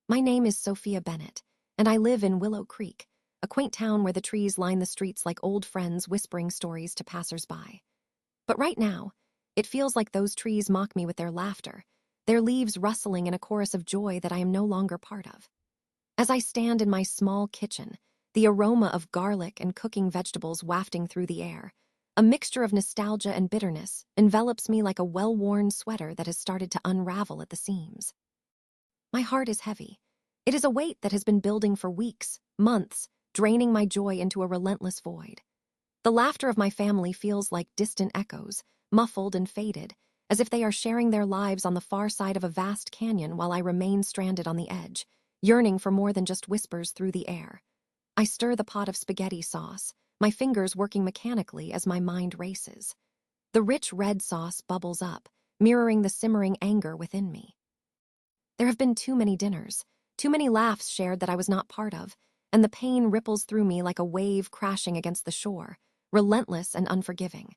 My name is Sophia Bennett, and I live in Willow Creek, a quaint town where the trees line the streets like old friends whispering stories to passers-by. But right now, it feels like those trees mock me with their laughter, their leaves rustling in a chorus of joy that I am no longer part of. As I stand in my small kitchen, the aroma of garlic and cooking vegetables wafting through the air, a mixture of nostalgia and bitterness envelops me like a well-worn sweater that has started to unravel at the seams. My heart is heavy. It is a weight that has been building for weeks, months, draining my joy into a relentless void. The laughter of my family feels like distant echoes, muffled and faded, as if they are sharing their lives on the far side of a vast canyon while I remain stranded on the edge, yearning for more than just whispers through the air. I stir the pot of spaghetti sauce, my fingers working mechanically as my mind races. The rich red sauce bubbles up, mirroring the simmering anger within me. There have been too many dinners, too many laughs shared that I was not part of, and the pain ripples through me like a wave crashing against the shore, relentless and unforgiving.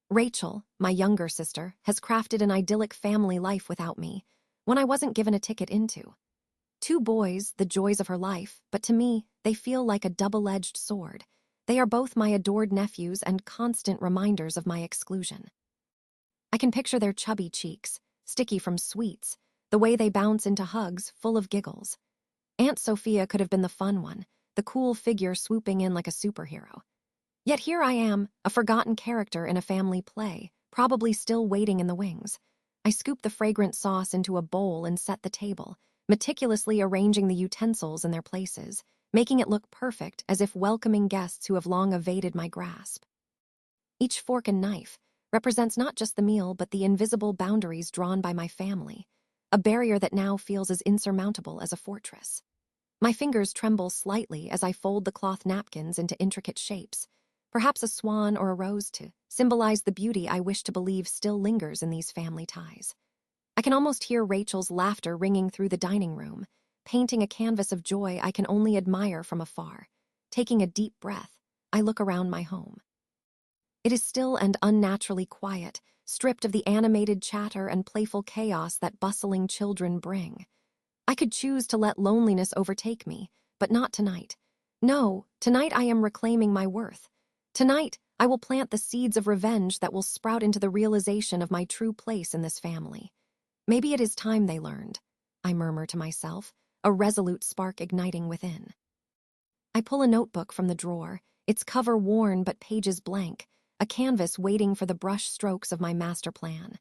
Rachel, my younger sister, has crafted an idyllic family life without me, one I wasn't given a ticket into. Two boys, the joys of her life, but to me, they feel like a double-edged sword. They are both my adored nephews and constant reminders of my exclusion. I can picture their chubby cheeks, sticky from sweets, the way they bounce into hugs full of giggles. Aunt Sophia could have been the fun one, the cool figure swooping in like a superhero. Yet here I am, a forgotten character in a family play, probably still waiting in the wings. I scoop the fragrant sauce into a bowl and set the table, meticulously arranging the utensils in their places, making it look perfect as if welcoming guests who have long evaded my grasp. Each fork and knife represents not just the meal but the invisible boundaries drawn by my family, a barrier that now feels as insurmountable as a fortress. My fingers tremble slightly as I fold the cloth napkins into intricate shapes, perhaps a swan or a rose to symbolize the beauty I wish to believe still lingers in these family ties. I can almost hear Rachel's laughter ringing through the dining room, painting a canvas of joy I can only admire from afar. Taking a deep breath, I look around my home. It is still and unnaturally quiet, stripped of the animated chatter and playful chaos that bustling children bring. I could choose to let loneliness overtake me, but not tonight. No, tonight I am reclaiming my worth. Tonight, I will plant the seeds of revenge that will sprout into the realization of my true place in this family. Maybe it is time they learned, I murmur to myself, a resolute spark igniting within. I pull a notebook from the drawer, its cover worn but pages blank, a canvas waiting for the brush strokes of my master plan.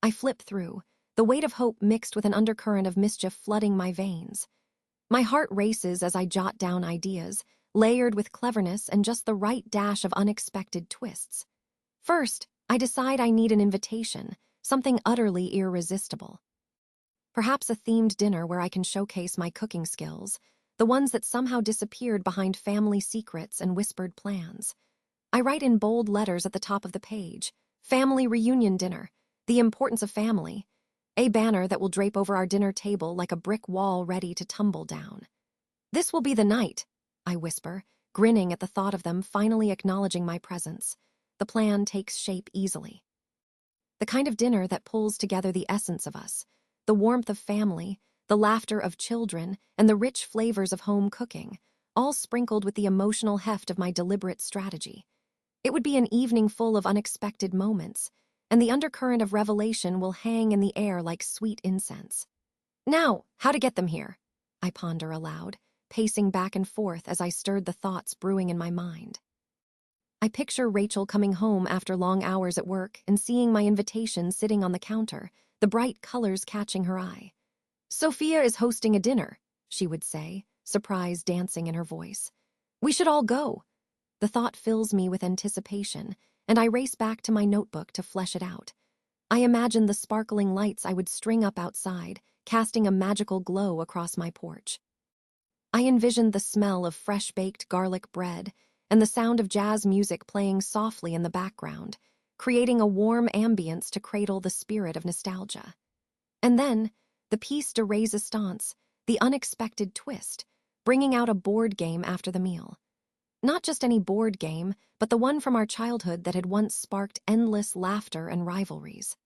I flip through, the weight of hope mixed with an undercurrent of mischief flooding my veins. My heart races as I jot down ideas, layered with cleverness and just the right dash of unexpected twists. First, I decide I need an invitation, something utterly irresistible. Perhaps a themed dinner where I can showcase my cooking skills, the ones that somehow disappeared behind family secrets and whispered plans. I write in bold letters at the top of the page, "Family Reunion Dinner, the importance of family," a banner that will drape over our dinner table like a brick wall ready to tumble down. "This will be the night," I whisper, grinning at the thought of them finally acknowledging my presence. The plan takes shape easily. The kind of dinner that pulls together the essence of us, the warmth of family, the laughter of children, and the rich flavors of home cooking, all sprinkled with the emotional heft of my deliberate strategy. It would be an evening full of unexpected moments, and the undercurrent of revelation will hang in the air like sweet incense. Now, how to get them here? I ponder aloud, pacing back and forth as I stirred the thoughts brewing in my mind. I picture Rachel coming home after long hours at work and seeing my invitation sitting on the counter, the bright colors catching her eye. "Sophia is hosting a dinner," she would say, surprise dancing in her voice. "We should all go." The thought fills me with anticipation, and I race back to my notebook to flesh it out. I imagine the sparkling lights I would string up outside, casting a magical glow across my porch. I envisioned the smell of fresh-baked garlic bread and the sound of jazz music playing softly in the background, creating a warm ambience to cradle the spirit of nostalgia. And then, the piece de resistance, the unexpected twist, bringing out a board game after the meal. Not just any board game, but the one from our childhood that had once sparked endless laughter and rivalries.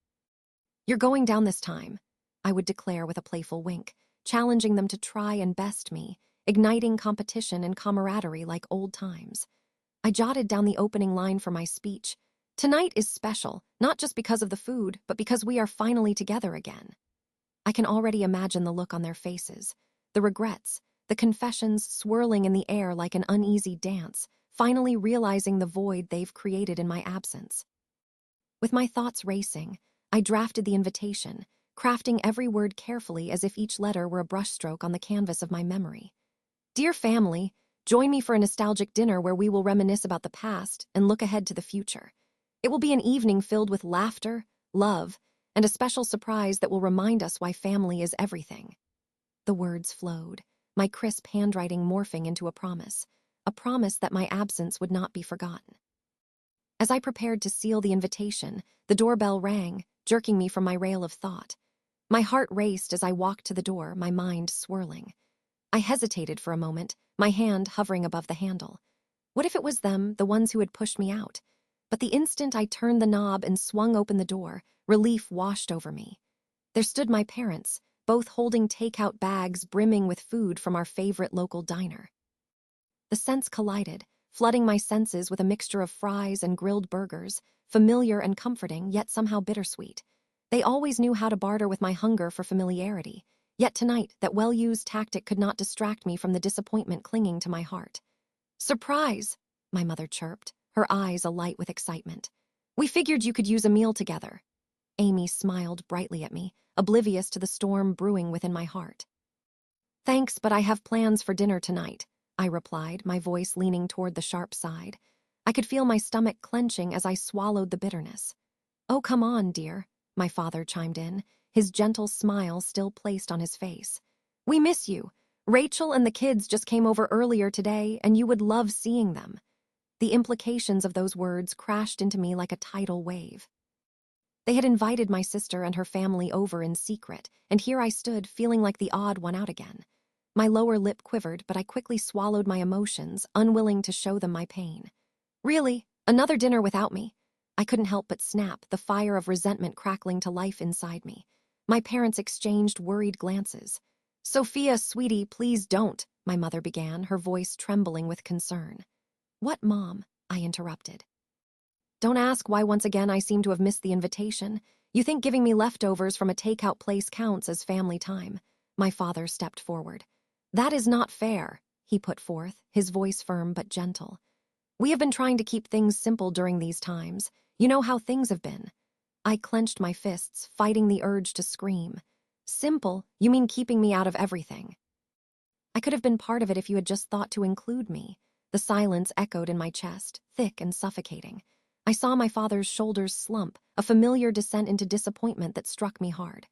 "You're going down this time," I would declare with a playful wink, challenging them to try and best me, igniting competition and camaraderie like old times. I jotted down the opening line for my speech. Tonight is special, not just because of the food, but because we are finally together again. I can already imagine the look on their faces, the regrets, the confessions swirling in the air like an uneasy dance, finally realizing the void they've created in my absence. With my thoughts racing, I drafted the invitation, crafting every word carefully as if each letter were a brushstroke on the canvas of my memory. Dear family, join me for a nostalgic dinner where we will reminisce about the past and look ahead to the future. It will be an evening filled with laughter, love, and a special surprise that will remind us why family is everything. The words flowed, my crisp handwriting morphing into a promise that my absence would not be forgotten. As I prepared to seal the invitation, the doorbell rang, jerking me from my rail of thought. My heart raced as I walked to the door, my mind swirling. I hesitated for a moment, my hand hovering above the handle. What if it was them, the ones who had pushed me out? But the instant I turned the knob and swung open the door, relief washed over me. There stood my parents, both holding takeout bags brimming with food from our favorite local diner. The scents collided, flooding my senses with a mixture of fries and grilled burgers, familiar and comforting, yet somehow bittersweet. They always knew how to barter with my hunger for familiarity, yet tonight that well-used tactic could not distract me from the disappointment clinging to my heart. "Surprise!" my mother chirped, her eyes alight with excitement. "We figured you could use a meal together." Amy smiled brightly at me, oblivious to the storm brewing within my heart. "Thanks, but I have plans for dinner tonight," I replied, my voice leaning toward the sharp side. I could feel my stomach clenching as I swallowed the bitterness. "Oh, come on, dear," my father chimed in, his gentle smile still placed on his face. "We miss you. Rachel and the kids just came over earlier today, and you would love seeing them." The implications of those words crashed into me like a tidal wave. They had invited my sister and her family over in secret, and here I stood, feeling like the odd one out again. My lower lip quivered, but I quickly swallowed my emotions, unwilling to show them my pain. "Really? Another dinner without me?" I couldn't help but snap, the fire of resentment crackling to life inside me. My parents exchanged worried glances. "Sophia, sweetie, please don't," my mother began, her voice trembling with concern. "What, Mom?" I interrupted. "Don't ask why once again I seem to have missed the invitation. You think giving me leftovers from a takeout place counts as family time." My father stepped forward. "That is not fair," he put forth, his voice firm but gentle. "We have been trying to keep things simple during these times. You know how things have been." I clenched my fists, fighting the urge to scream. "Simple? You mean keeping me out of everything?" "I could have been part of it if you had just thought to include me." The silence echoed in my chest, thick and suffocating. I saw my father's shoulders slump, a familiar descent into disappointment that struck me hard.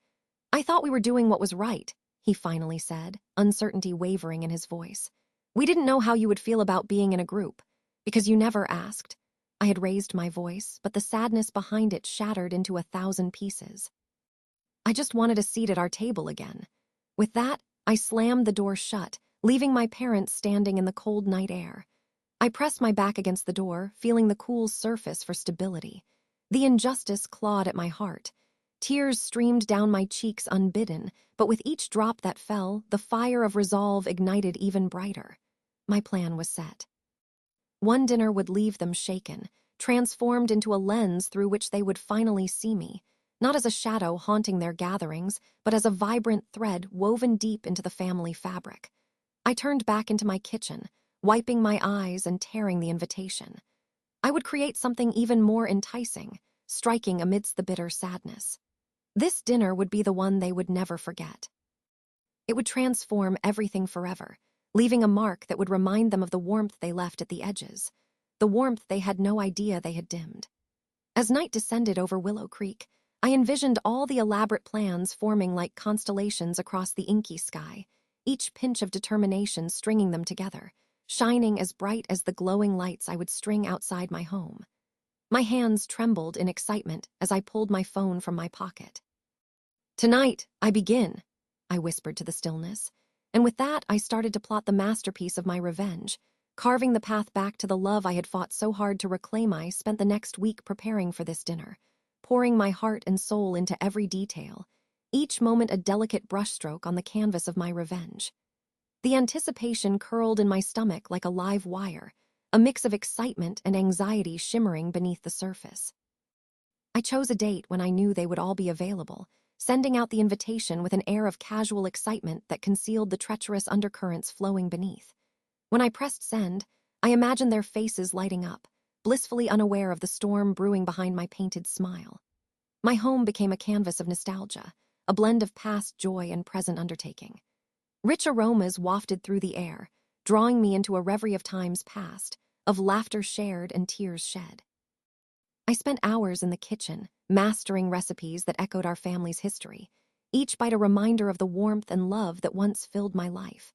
"I thought we were doing what was right," he finally said, uncertainty wavering in his voice. "We didn't know how you would feel about being in a group, because you never asked." I had raised my voice, but the sadness behind it shattered into 1,000 pieces. "I just wanted a seat at our table again." With that, I slammed the door shut, leaving my parents standing in the cold night air. I pressed my back against the door, feeling the cool surface for stability. The injustice clawed at my heart. Tears streamed down my cheeks unbidden, but with each drop that fell, the fire of resolve ignited even brighter. My plan was set. One dinner would leave them shaken, transformed into a lens through which they would finally see me, not as a shadow haunting their gatherings, but as a vibrant thread woven deep into the family fabric. I turned back into my kitchen, wiping my eyes and tearing the invitation. I would create something even more enticing, striking amidst the bitter sadness. This dinner would be the one they would never forget. It would transform everything forever, leaving a mark that would remind them of the warmth they left at the edges, the warmth they had no idea they had dimmed. As night descended over Willow Creek, I envisioned all the elaborate plans forming like constellations across the inky sky, each pinch of determination stringing them together, shining as bright as the glowing lights I would string outside my home. My hands trembled in excitement as I pulled my phone from my pocket. "Tonight, I begin," I whispered to the stillness, and with that I started to plot the masterpiece of my revenge. Carving the path back to the love I had fought so hard to reclaim, I spent the next week preparing for this dinner, pouring my heart and soul into every detail, each moment a delicate brushstroke on the canvas of my revenge. The anticipation curled in my stomach like a live wire, a mix of excitement and anxiety shimmering beneath the surface. I chose a date when I knew they would all be available, sending out the invitation with an air of casual excitement that concealed the treacherous undercurrents flowing beneath. When I pressed send, I imagined their faces lighting up, blissfully unaware of the storm brewing behind my painted smile. My home became a canvas of nostalgia, a blend of past joy and present undertaking. Rich aromas wafted through the air, drawing me into a reverie of times past, of laughter shared and tears shed. I spent hours in the kitchen, mastering recipes that echoed our family's history, each bite a reminder of the warmth and love that once filled my life.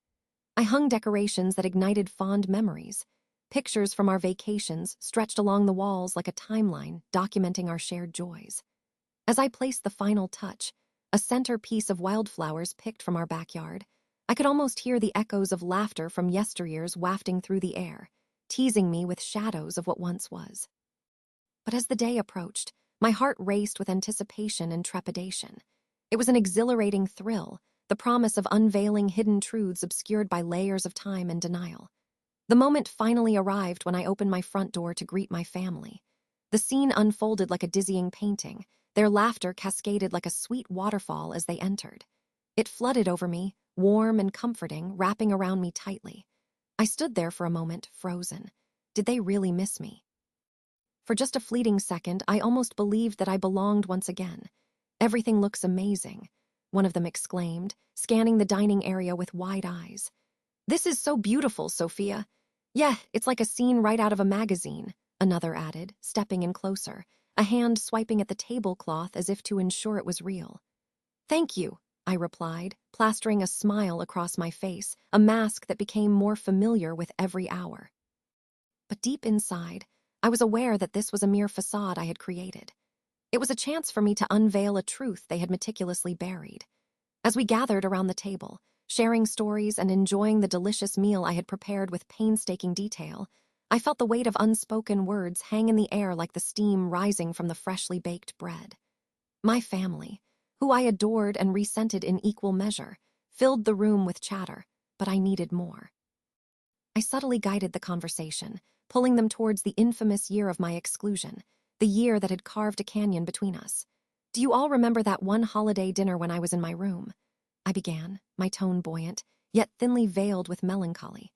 I hung decorations that ignited fond memories, pictures from our vacations stretched along the walls like a timeline documenting our shared joys. As I placed the final touch, a centerpiece of wildflowers picked from our backyard, I could almost hear the echoes of laughter from yesteryears wafting through the air, teasing me with shadows of what once was. But as the day approached, my heart raced with anticipation and trepidation. It was an exhilarating thrill, the promise of unveiling hidden truths obscured by layers of time and denial. The moment finally arrived when I opened my front door to greet my family. The scene unfolded like a dizzying painting, their laughter cascaded like a sweet waterfall as they entered. It flooded over me, warm and comforting, wrapping around me tightly. I stood there for a moment, frozen. Did they really miss me? For just a fleeting second, I almost believed that I belonged once again. "Everything looks amazing," one of them exclaimed, scanning the dining area with wide eyes. "This is so beautiful, Sophia." "Yeah, it's like a scene right out of a magazine," another added, stepping in closer, a hand swiping at the tablecloth as if to ensure it was real. "Thank you," I replied, plastering a smile across my face, a mask that became more familiar with every hour. But deep inside, I was aware that this was a mere facade I had created. It was a chance for me to unveil a truth they had meticulously buried. As we gathered around the table, sharing stories and enjoying the delicious meal I had prepared with painstaking detail, I felt the weight of unspoken words hang in the air like the steam rising from the freshly baked bread. My family, who I adored and resented in equal measure, filled the room with chatter, but I needed more. I subtly guided the conversation, pulling them towards the infamous year of my exclusion, the year that had carved a canyon between us. "Do you all remember that one holiday dinner when I was in my room?" I began, my tone buoyant, yet thinly veiled with melancholy.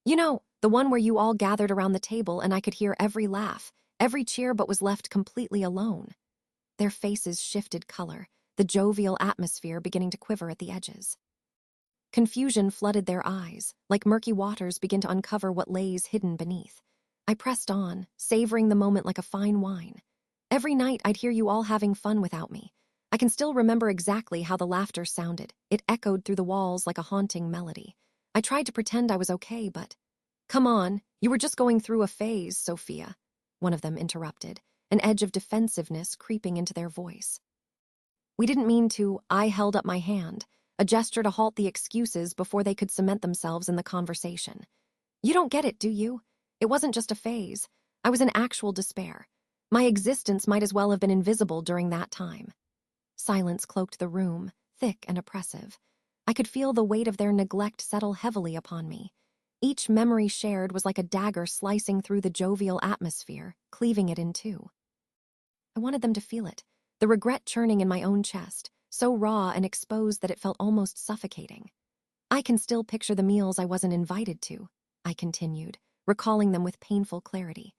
"You know, the one where you all gathered around the table and I could hear every laugh, every cheer, but was left completely alone." Their faces shifted color, the jovial atmosphere beginning to quiver at the edges. Confusion flooded their eyes, like murky waters begin to uncover what lays hidden beneath. I pressed on, savoring the moment like a fine wine. "Every night I'd hear you all having fun without me. I can still remember exactly how the laughter sounded. It echoed through the walls like a haunting melody. I tried to pretend I was okay, but—" "Come on, you were just going through a phase, Sophia," one of them interrupted, an edge of defensiveness creeping into their voice. "We didn't mean to," I held up my hand, a gesture to halt the excuses before they could cement themselves in the conversation. "You don't get it, do you? It wasn't just a phase. I was in actual despair. My existence might as well have been invisible during that time." Silence cloaked the room, thick and oppressive. I could feel the weight of their neglect settle heavily upon me. Each memory shared was like a dagger slicing through the jovial atmosphere, cleaving it in two. I wanted them to feel it, the regret churning in my own chest, so raw and exposed that it felt almost suffocating. "I can still picture the meals I wasn't invited to," I continued, recalling them with painful clarity.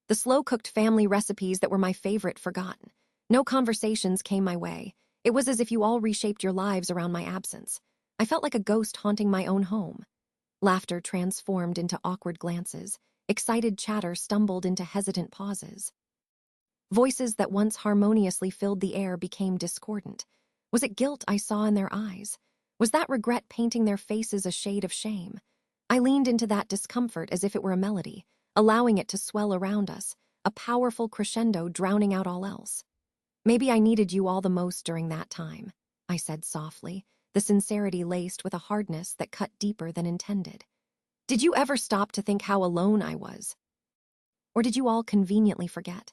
"The slow-cooked family recipes that were my favorite forgotten. No conversations came my way. It was as if you all reshaped your lives around my absence. I felt like a ghost haunting my own home." Laughter transformed into awkward glances. Excited chatter stumbled into hesitant pauses. Voices that once harmoniously filled the air became discordant. Was it guilt I saw in their eyes? Was that regret painting their faces a shade of shame? I leaned into that discomfort as if it were a melody, allowing it to swell around us, a powerful crescendo drowning out all else. "Maybe I needed you all the most during that time," I said softly, the sincerity laced with a hardness that cut deeper than intended. "Did you ever stop to think how alone I was? Or did you all conveniently forget?"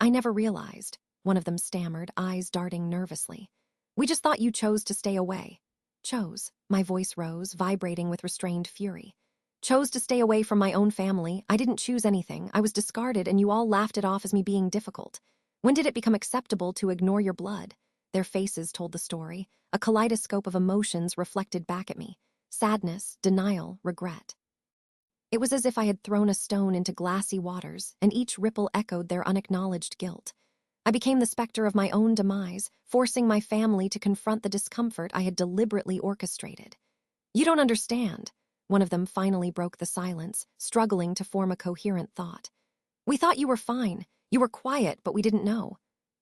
"I never realized," one of them stammered, eyes darting nervously. We just thought you chose to stay away. Chose. My voice rose, vibrating with restrained fury. Chose to stay away from my own family. I didn't choose anything. I was discarded, and you all laughed it off as me being difficult. When did it become acceptable to ignore your blood? Their faces told the story, a kaleidoscope of emotions reflected back at me. Sadness, denial, regret. It was as if I had thrown a stone into glassy waters, and each ripple echoed their unacknowledged guilt. I became the specter of my own demise, forcing my family to confront the discomfort I had deliberately orchestrated. You don't understand. One of them finally broke the silence, struggling to form a coherent thought. We thought you were fine. You were quiet, but we didn't know.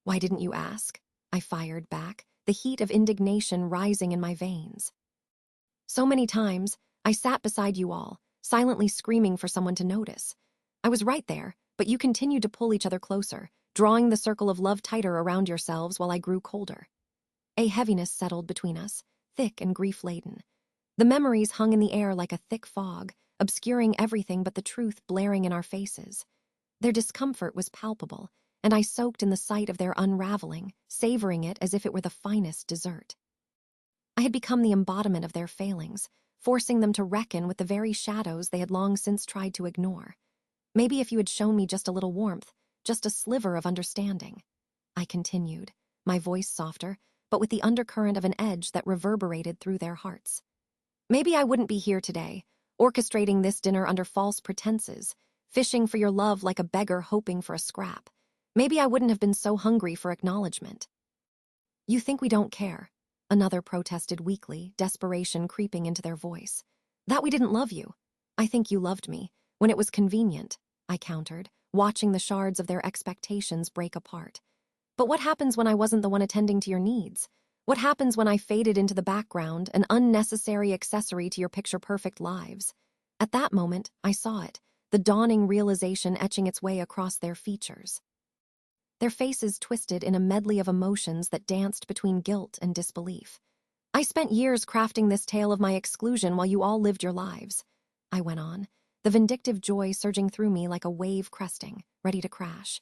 Why didn't you ask? I fired back, the heat of indignation rising in my veins. So many times, I sat beside you all, silently screaming for someone to notice. I was right there, but you continued to pull each other closer, drawing the circle of love tighter around yourselves while I grew colder. A heaviness settled between us, thick and grief-laden. The memories hung in the air like a thick fog, obscuring everything but the truth blaring in our faces. Their discomfort was palpable, and I soaked in the sight of their unraveling, savoring it as if it were the finest dessert. I had become the embodiment of their failings, forcing them to reckon with the very shadows they had long since tried to ignore. Maybe if you had shown me just a little warmth, just a sliver of understanding. I continued, my voice softer, but with the undercurrent of an edge that reverberated through their hearts. Maybe I wouldn't be here today, orchestrating this dinner under false pretenses, fishing for your love like a beggar hoping for a scrap. Maybe I wouldn't have been so hungry for acknowledgement. You think we don't care? Another protested weakly, desperation creeping into their voice. That we didn't love you. I think you loved me, when it was convenient, I countered, watching the shards of their expectations break apart. But what happens when I wasn't the one attending to your needs? What happens when I faded into the background, an unnecessary accessory to your picture-perfect lives? At that moment, I saw it, the dawning realization etching its way across their features. Their faces twisted in a medley of emotions that danced between guilt and disbelief. I spent years crafting this tale of my exclusion while you all lived your lives, I went on, the vindictive joy surging through me like a wave cresting, ready to crash.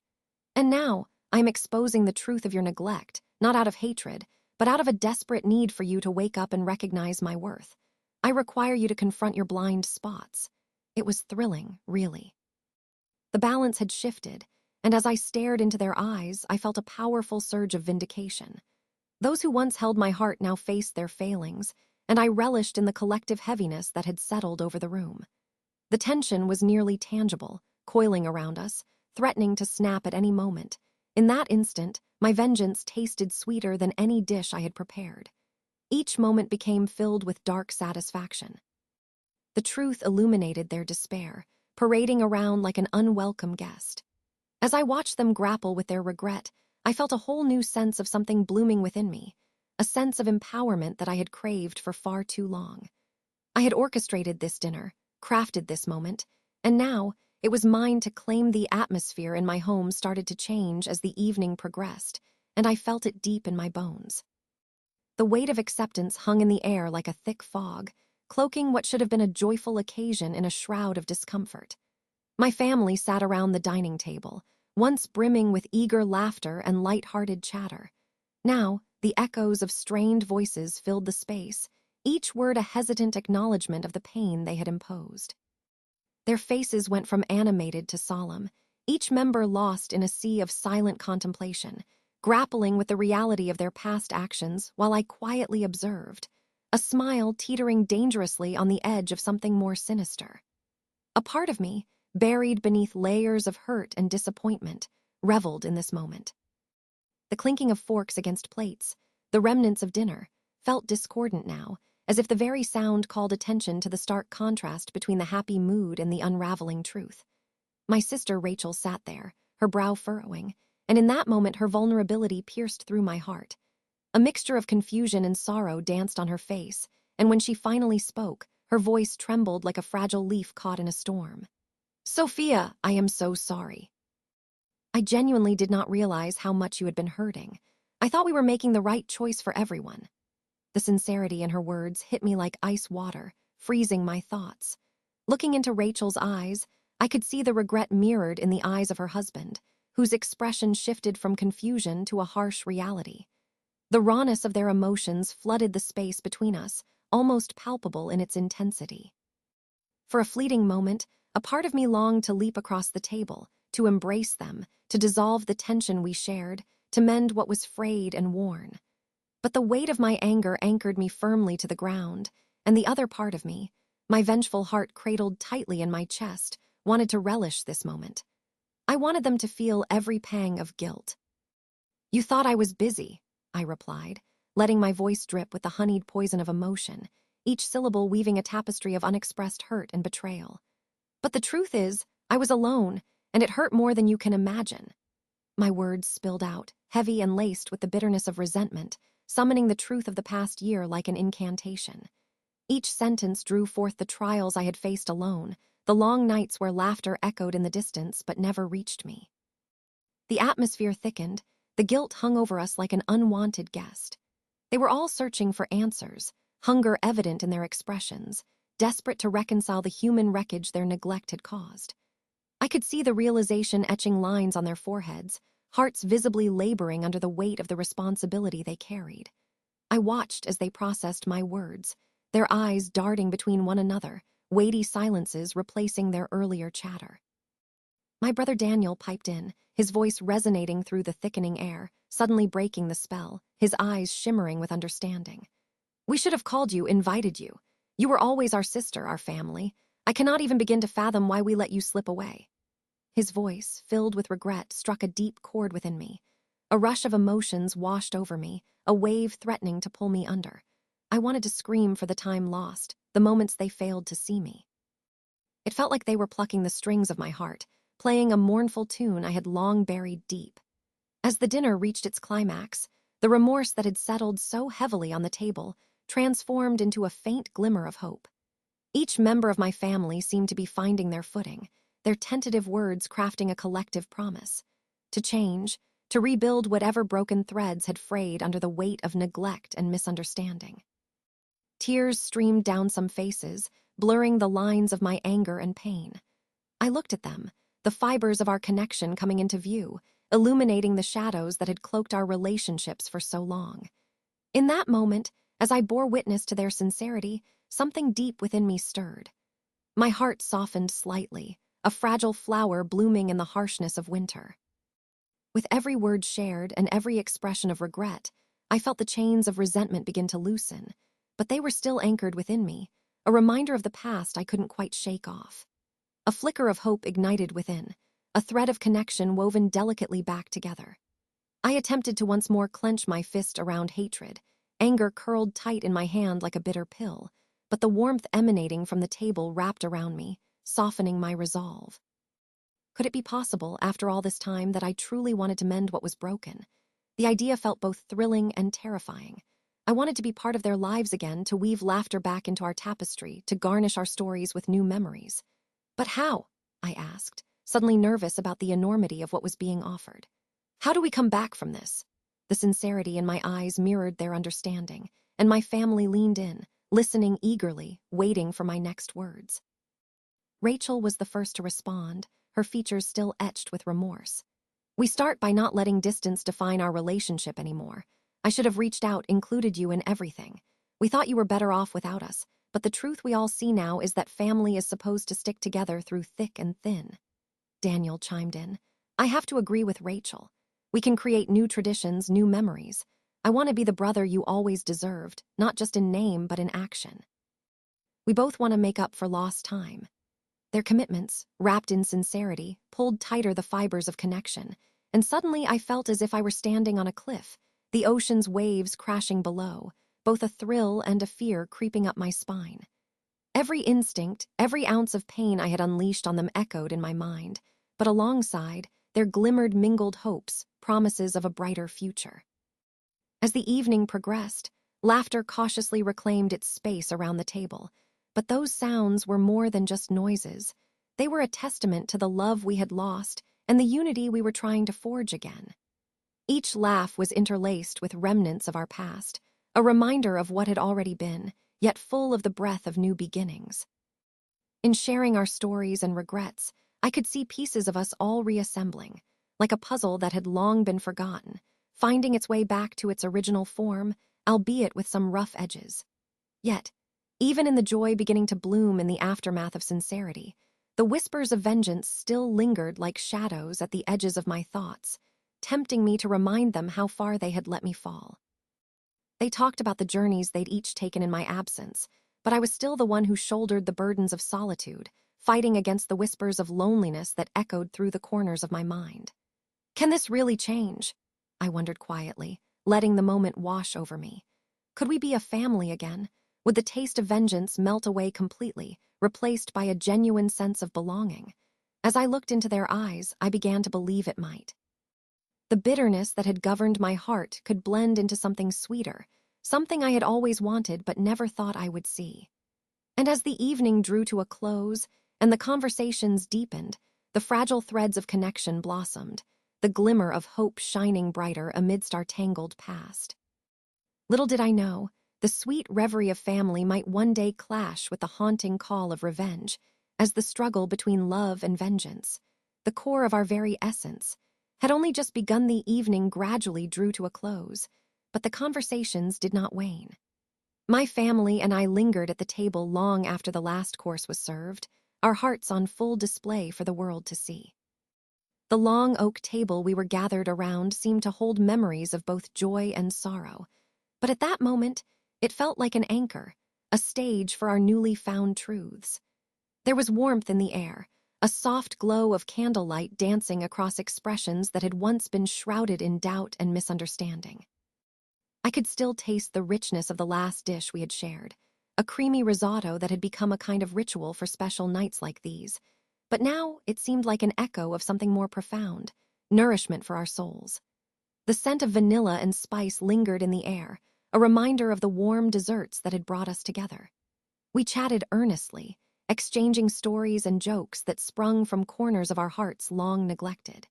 And now, I am exposing the truth of your neglect, not out of hatred, but out of a desperate need for you to wake up and recognize my worth. I require you to confront your blind spots. It was thrilling, really. The balance had shifted, and as I stared into their eyes, I felt a powerful surge of vindication. Those who once held my heart now faced their failings, and I relished in the collective heaviness that had settled over the room. The tension was nearly tangible, coiling around us, threatening to snap at any moment. In that instant, my vengeance tasted sweeter than any dish I had prepared. Each moment became filled with dark satisfaction. The truth illuminated their despair, parading around like an unwelcome guest. As I watched them grapple with their regret, I felt a whole new sense of something blooming within me, a sense of empowerment that I had craved for far too long. I had orchestrated this dinner, crafted this moment, and now it was mine to claim. The atmosphere in my home started to change as the evening progressed, and I felt it deep in my bones. The weight of acceptance hung in the air like a thick fog, cloaking what should have been a joyful occasion in a shroud of discomfort. My family sat around the dining table, once brimming with eager laughter and light-hearted chatter. Now, the echoes of strained voices filled the space, each word a hesitant acknowledgement of the pain they had imposed. Their faces went from animated to solemn, each member lost in a sea of silent contemplation, grappling with the reality of their past actions while I quietly observed, a smile teetering dangerously on the edge of something more sinister. A part of me, buried beneath layers of hurt and disappointment, reveled in this moment. The clinking of forks against plates, the remnants of dinner, felt discordant now, as if the very sound called attention to the stark contrast between the happy mood and the unraveling truth. My sister Rachel sat there, her brow furrowing, and in that moment her vulnerability pierced through my heart. A mixture of confusion and sorrow danced on her face, and when she finally spoke, her voice trembled like a fragile leaf caught in a storm. "Sophia, I am so sorry. I genuinely did not realize how much you had been hurting. I thought we were making the right choice for everyone." The sincerity in her words hit me like ice water, freezing my thoughts. Looking into Rachel's eyes, I could see the regret mirrored in the eyes of her husband, whose expression shifted from confusion to a harsh reality. The rawness of their emotions flooded the space between us, almost palpable in its intensity. For a fleeting moment, a part of me longed to leap across the table, to embrace them, to dissolve the tension we shared, to mend what was frayed and worn. But the weight of my anger anchored me firmly to the ground, and the other part of me, my vengeful heart cradled tightly in my chest, wanted to relish this moment. I wanted them to feel every pang of guilt. "You thought I was busy," I replied, letting my voice drip with the honeyed poison of emotion, each syllable weaving a tapestry of unexpressed hurt and betrayal. "But the truth is, I was alone, and it hurt more than you can imagine." My words spilled out, heavy and laced with the bitterness of resentment, summoning the truth of the past year like an incantation. Each sentence drew forth the trials I had faced alone, the long nights where laughter echoed in the distance but never reached me. The atmosphere thickened, the guilt hung over us like an unwanted guest. They were all searching for answers, hunger evident in their expressions, desperate to reconcile the human wreckage their neglect had caused. I could see the realization etching lines on their foreheads, hearts visibly laboring under the weight of the responsibility they carried. I watched as they processed my words, their eyes darting between one another, weighty silences replacing their earlier chatter. My brother Daniel piped in, his voice resonating through the thickening air, suddenly breaking the spell, his eyes shimmering with understanding. "We should have called you, invited you. You were always our sister, our family. I cannot even begin to fathom why we let you slip away." His voice, filled with regret, struck a deep chord within me. A rush of emotions washed over me, a wave threatening to pull me under. I wanted to scream for the time lost, the moments they failed to see me. It felt like they were plucking the strings of my heart, playing a mournful tune I had long buried deep. As the dinner reached its climax, the remorse that had settled so heavily on the table transformed into a faint glimmer of hope. Each member of my family seemed to be finding their footing, their tentative words crafting a collective promise. To change, to rebuild whatever broken threads had frayed under the weight of neglect and misunderstanding. Tears streamed down some faces, blurring the lines of my anger and pain. I looked at them, the fibers of our connection coming into view, illuminating the shadows that had cloaked our relationships for so long. In that moment, as I bore witness to their sincerity, something deep within me stirred. My heart softened slightly, a fragile flower blooming in the harshness of winter. With every word shared and every expression of regret, I felt the chains of resentment begin to loosen, but they were still anchored within me, a reminder of the past I couldn't quite shake off. A flicker of hope ignited within, a thread of connection woven delicately back together. I attempted to once more clench my fist around hatred, anger curled tight in my hand like a bitter pill, but the warmth emanating from the table wrapped around me, softening my resolve. Could it be possible, after all this time, that I truly wanted to mend what was broken? The idea felt both thrilling and terrifying. I wanted to be part of their lives again, to weave laughter back into our tapestry, to garnish our stories with new memories. But how? I asked, suddenly nervous about the enormity of what was being offered. How do we come back from this? The sincerity in my eyes mirrored their understanding, and my family leaned in, listening eagerly, waiting for my next words. Rachel was the first to respond, her features still etched with remorse. "We start by not letting distance define our relationship anymore. I should have reached out, included you in everything. We thought you were better off without us, but the truth we all see now is that family is supposed to stick together through thick and thin." Daniel chimed in. "I have to agree with Rachel. We can create new traditions, new memories. I want to be the brother you always deserved, not just in name but in action. We both want to make up for lost time." Their commitments, wrapped in sincerity, pulled tighter the fibers of connection, and suddenly I felt as if I were standing on a cliff, the ocean's waves crashing below, both a thrill and a fear creeping up my spine. Every instinct, every ounce of pain I had unleashed on them echoed in my mind, but alongside, there glimmered mingled hopes, promises of a brighter future. As the evening progressed, laughter cautiously reclaimed its space around the table, but those sounds were more than just noises. They were a testament to the love we had lost and the unity we were trying to forge again. Each laugh was interlaced with remnants of our past, a reminder of what had already been, yet full of the breath of new beginnings. In sharing our stories and regrets, I could see pieces of us all reassembling, like a puzzle that had long been forgotten, finding its way back to its original form, albeit with some rough edges. Yet, even in the joy beginning to bloom in the aftermath of sincerity, the whispers of vengeance still lingered like shadows at the edges of my thoughts, tempting me to remind them how far they had let me fall. They talked about the journeys they'd each taken in my absence, but I was still the one who shouldered the burdens of solitude, fighting against the whispers of loneliness that echoed through the corners of my mind. Can this really change? I wondered quietly, letting the moment wash over me. Could we be a family again? Would the taste of vengeance melt away completely, replaced by a genuine sense of belonging? As I looked into their eyes, I began to believe it might. The bitterness that had governed my heart could blend into something sweeter, something I had always wanted but never thought I would see. And as the evening drew to a close and the conversations deepened, the fragile threads of connection blossomed, the glimmer of hope shining brighter amidst our tangled past. Little did I know, the sweet reverie of family might one day clash with the haunting call of revenge, as the struggle between love and vengeance, the core of our very essence, had only just begun. The evening gradually drew to a close, but the conversations did not wane. My family and I lingered at the table long after the last course was served, our hearts on full display for the world to see. The long oak table we were gathered around seemed to hold memories of both joy and sorrow, but at that moment, it felt like an anchor, a stage for our newly found truths. There was warmth in the air, a soft glow of candlelight dancing across expressions that had once been shrouded in doubt and misunderstanding. I could still taste the richness of the last dish we had shared, a creamy risotto that had become a kind of ritual for special nights like these. But now it seemed like an echo of something more profound, nourishment for our souls. The scent of vanilla and spice lingered in the air, a reminder of the warm desserts that had brought us together. We chatted earnestly, exchanging stories and jokes that sprung from corners of our hearts long neglected.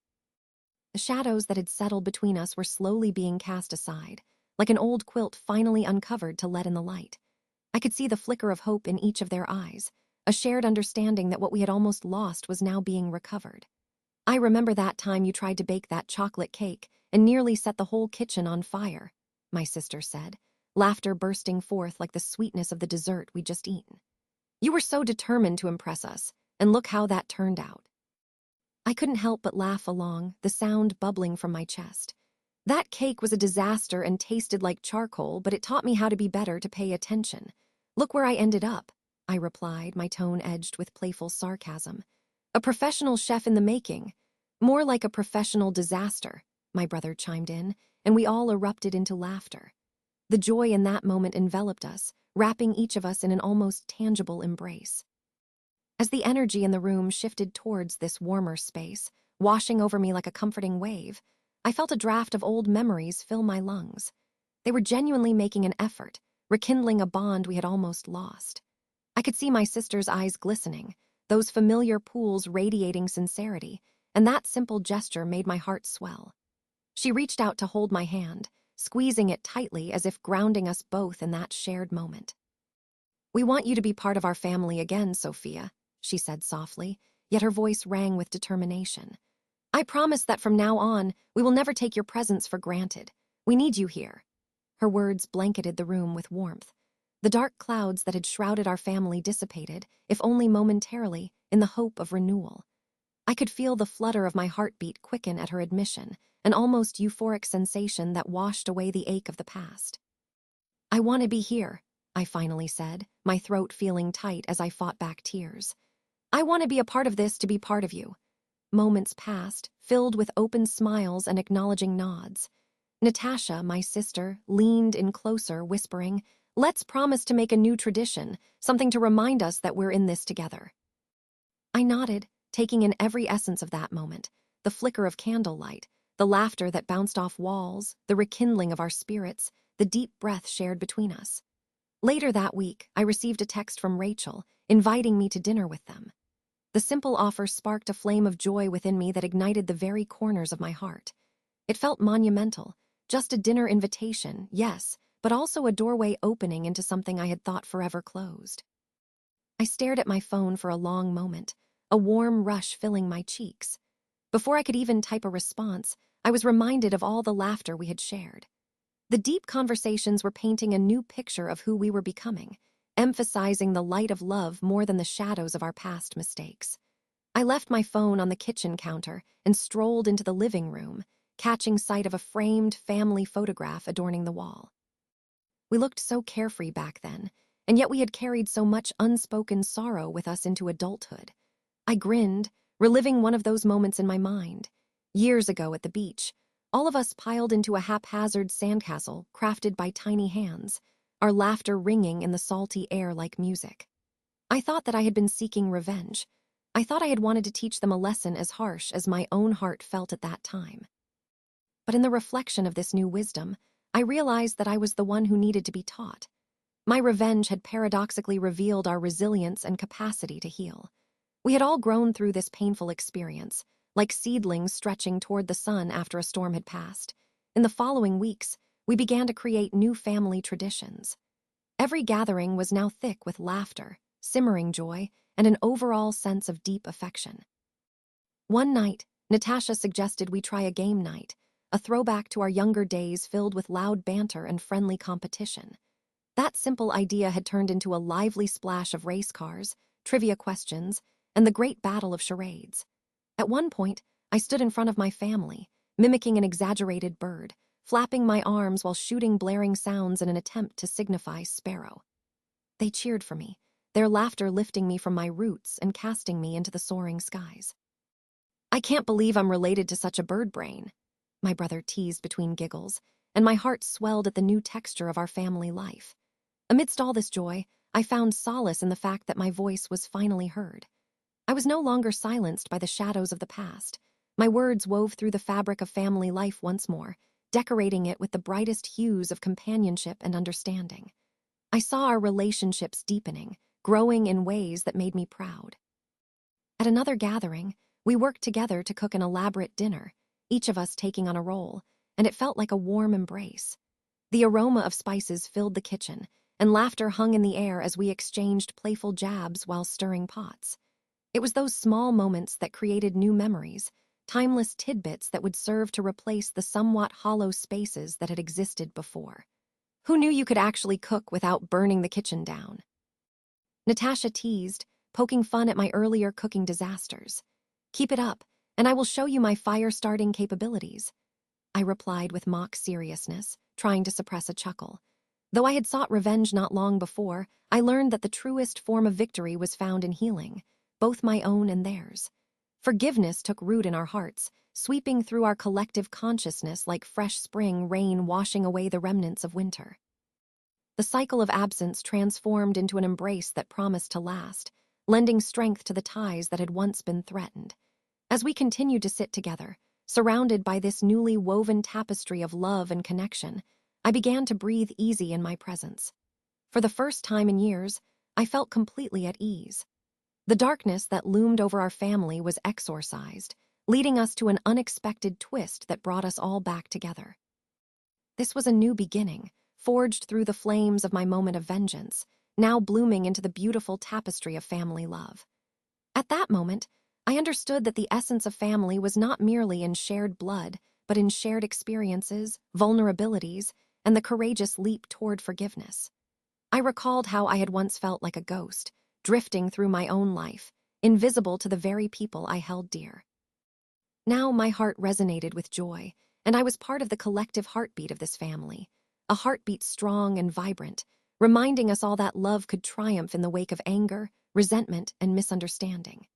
The shadows that had settled between us were slowly being cast aside, like an old quilt finally uncovered to let in the light. I could see the flicker of hope in each of their eyes, a shared understanding that what we had almost lost was now being recovered. I remember that time you tried to bake that chocolate cake and nearly set the whole kitchen on fire, my sister said, laughter bursting forth like the sweetness of the dessert we'd just eaten. You were so determined to impress us, and look how that turned out. I couldn't help but laugh along, the sound bubbling from my chest. That cake was a disaster and tasted like charcoal, but it taught me how to be better, to pay attention. Look where I ended up, I replied, my tone edged with playful sarcasm. A professional chef in the making. More like a professional disaster, my brother chimed in, and we all erupted into laughter. The joy in that moment enveloped us, wrapping each of us in an almost tangible embrace. As the energy in the room shifted towards this warmer space, washing over me like a comforting wave, I felt a draft of old memories fill my lungs. They were genuinely making an effort, rekindling a bond we had almost lost. I could see my sister's eyes glistening, those familiar pools radiating sincerity, and that simple gesture made my heart swell. She reached out to hold my hand, squeezing it tightly as if grounding us both in that shared moment. We want you to be part of our family again, Sophia, she said softly, yet her voice rang with determination. I promise that from now on, we will never take your presence for granted. We need you here. Her words blanketed the room with warmth. The dark clouds that had shrouded our family dissipated, if only momentarily, in the hope of renewal. I could feel the flutter of my heartbeat quicken at her admission, an almost euphoric sensation that washed away the ache of the past. I want to be here, I finally said, my throat feeling tight as I fought back tears. I want to be a part of this, to be part of you. Moments passed, filled with open smiles and acknowledging nods. Natasha, my sister, leaned in closer, whispering, "Let's promise to make a new tradition, something to remind us that we're in this together." I nodded, taking in every essence of that moment, the flicker of candlelight, the laughter that bounced off walls, the rekindling of our spirits, the deep breath shared between us. Later that week, I received a text from Rachel, inviting me to dinner with them. The simple offer sparked a flame of joy within me that ignited the very corners of my heart. It felt monumental, just a dinner invitation, yes, but also a doorway opening into something I had thought forever closed. I stared at my phone for a long moment, a warm rush filling my cheeks. Before I could even type a response, I was reminded of all the laughter we had shared. The deep conversations were painting a new picture of who we were becoming, emphasizing the light of love more than the shadows of our past mistakes. I left my phone on the kitchen counter and strolled into the living room, catching sight of a framed family photograph adorning the wall. We looked so carefree back then, and yet we had carried so much unspoken sorrow with us into adulthood. I grinned, reliving one of those moments in my mind. Years ago at the beach, all of us piled into a haphazard sandcastle crafted by tiny hands, our laughter ringing in the salty air like music. I thought that I had been seeking revenge. I thought I had wanted to teach them a lesson as harsh as my own heart felt at that time. But in the reflection of this new wisdom, I realized that I was the one who needed to be taught. My revenge had paradoxically revealed our resilience and capacity to heal. We had all grown through this painful experience, like seedlings stretching toward the sun after a storm had passed. In the following weeks, we began to create new family traditions. Every gathering was now thick with laughter, simmering joy, and an overall sense of deep affection. One night, Natasha suggested we try a game night, a throwback to our younger days filled with loud banter and friendly competition. That simple idea had turned into a lively splash of race cars, trivia questions, and the great battle of charades. At one point, I stood in front of my family, mimicking an exaggerated bird, flapping my arms while shooting blaring sounds in an attempt to signify sparrow. They cheered for me, their laughter lifting me from my roots and casting me into the soaring skies. "I can't believe I'm related to such a bird brain," my brother teased between giggles, and my heart swelled at the new texture of our family life. Amidst all this joy, I found solace in the fact that my voice was finally heard. I was no longer silenced by the shadows of the past. My words wove through the fabric of family life once more, decorating it with the brightest hues of companionship and understanding. I saw our relationships deepening, growing in ways that made me proud. At another gathering, we worked together to cook an elaborate dinner, each of us taking on a role, and it felt like a warm embrace. The aroma of spices filled the kitchen, and laughter hung in the air as we exchanged playful jabs while stirring pots. It was those small moments that created new memories, timeless tidbits that would serve to replace the somewhat hollow spaces that had existed before. Who knew you could actually cook without burning the kitchen down? Natasha teased, poking fun at my earlier cooking disasters. "Keep it up, and I will show you my fire-starting capabilities," I replied with mock seriousness, trying to suppress a chuckle. Though I had sought revenge not long before, I learned that the truest form of victory was found in healing, both my own and theirs. Forgiveness took root in our hearts, sweeping through our collective consciousness like fresh spring rain washing away the remnants of winter. The cycle of absence transformed into an embrace that promised to last, lending strength to the ties that had once been threatened. As we continued to sit together, surrounded by this newly woven tapestry of love and connection, I began to breathe easy in my presence. For the first time in years, I felt completely at ease. The darkness that loomed over our family was exorcised, leading us to an unexpected twist that brought us all back together. This was a new beginning, forged through the flames of my moment of vengeance, now blooming into the beautiful tapestry of family love. At that moment, I understood that the essence of family was not merely in shared blood, but in shared experiences, vulnerabilities, and the courageous leap toward forgiveness. I recalled how I had once felt like a ghost, drifting through my own life, invisible to the very people I held dear. Now my heart resonated with joy, and I was part of the collective heartbeat of this family, a heartbeat strong and vibrant, reminding us all that love could triumph in the wake of anger, resentment, and misunderstanding.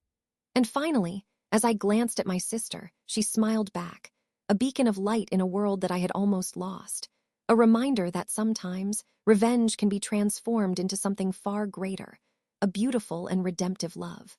And finally, as I glanced at my sister, she smiled back, a beacon of light in a world that I had almost lost, a reminder that sometimes revenge can be transformed into something far greater, a beautiful and redemptive love.